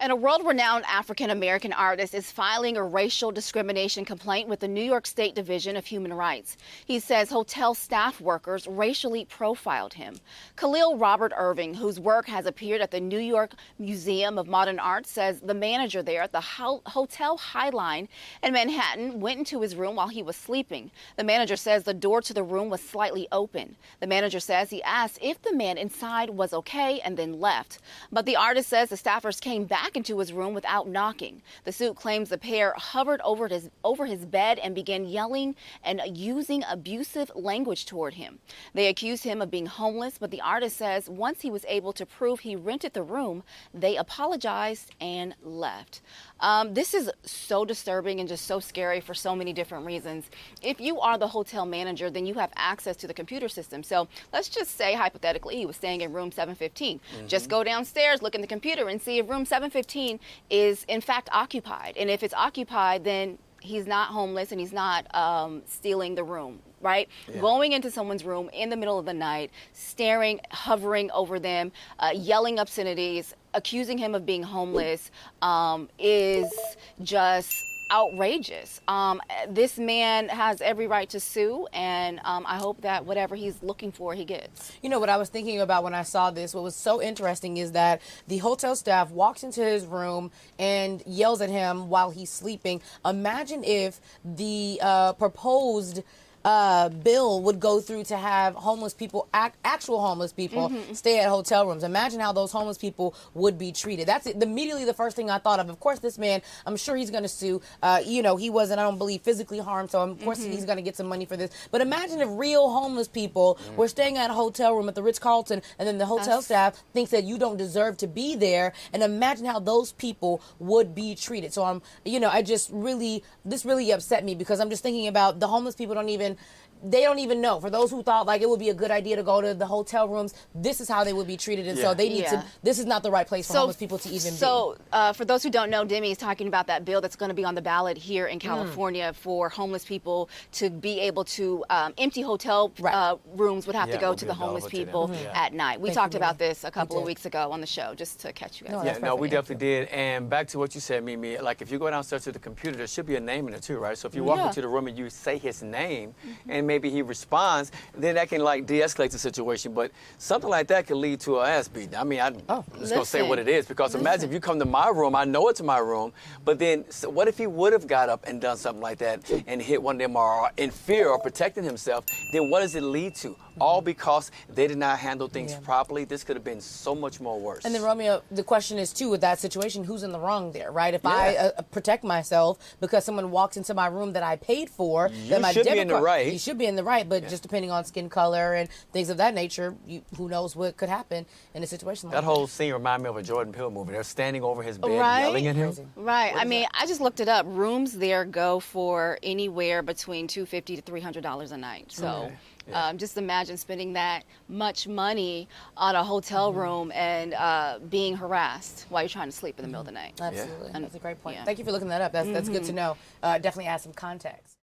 And a world-renowned African-American artist is filing a racial discrimination complaint with the New York State Division of Human Rights. He says hotel staff workers racially profiled him. Khalil Robert Irving, whose work has appeared at the New York Museum of Modern Art, says the manager there at the Hotel Highline in Manhattan went into his room while he was sleeping. The manager says the door to the room was slightly open. The manager says he asked if the man inside was okay and then left. But the artist says the staffers came back into his room without knocking. The suit claims the pair hovered over his bed and began yelling and using abusive language toward him. They accused him of being homeless, but the artist says once he was able to prove he rented the room, they apologized and left. This is so disturbing and just so scary for so many different reasons. If you are the hotel manager, then you have access to the computer system. So let's just say hypothetically he was staying in room 715. Just go downstairs, look in the computer and see if room 715 is in fact occupied. And if it's occupied, then he's not homeless and he's not stealing the room, right? Yeah. Going into someone's room in the middle of the night, staring, hovering over them, yelling obscenities, accusing him of being homeless is just outrageous. This man has every right to sue, and I hope that whatever he's looking for, he gets. You know, what I was thinking about when I saw this, what was so interesting is that the hotel staff walks into his room and yells at him while he's sleeping. Imagine if the proposed bill would go through to have homeless people, actual homeless people, stay at hotel rooms. Imagine how those homeless people would be treated. That's immediately the first thing I thought of. Of course, this man, I'm sure he's going to sue. You know, he wasn't, I don't believe, physically harmed, so of course he's going to get some money for this. But imagine if real homeless people were staying at a hotel room at the Ritz-Carlton, and then the hotel staff thinks that you don't deserve to be there. And imagine how those people would be treated. So you know, this really upset me, because I'm just thinking about the homeless people they don't even know. For those who thought like it would be a good idea to go to the hotel rooms, this is how they would be treated. And so they need to, this is not the right place for homeless people to even be. So for those who don't know, Demi is talking about that bill that's going to be on the ballot here in California for homeless people to be able to, empty hotel rooms would have to go to the homeless people at night. We talked about this a couple of weeks ago on the show, just to catch you guys. No, we definitely did. And back to what you said, Mimi, like if you go downstairs to the computer, there should be a name in it too, right? So if you walk into the room and you say his name, and maybe he responds, then that can like de-escalate the situation. But something like that could lead to an ass beating. I mean, I'm just gonna say what it is, because imagine if you come to my room, I know it's my room, but then so what if he would have got up and done something like that and hit one of them, or in fear or protecting himself? Then what does it lead to? All because they did not handle things properly. This could have been so much more worse. And then, Romeo, the question is, too, with that situation, who's in the wrong there, right? If I protect myself because someone walks into my room that I paid for, then my should be in the right. You should be in the right, but just depending on skin color and things of that nature, who knows what could happen in a situation like that. That whole scene reminded me of a Jordan Peele movie. They're standing over his bed yelling at him. Right. I mean, I just looked it up. Rooms there go for anywhere between $250 to $300 a night. So just imagine spending that much money on a hotel room and being harassed while you're trying to sleep in the middle of the night. Absolutely. That's a great point. Thank you for looking that up. That's good to know. Definitely add some context.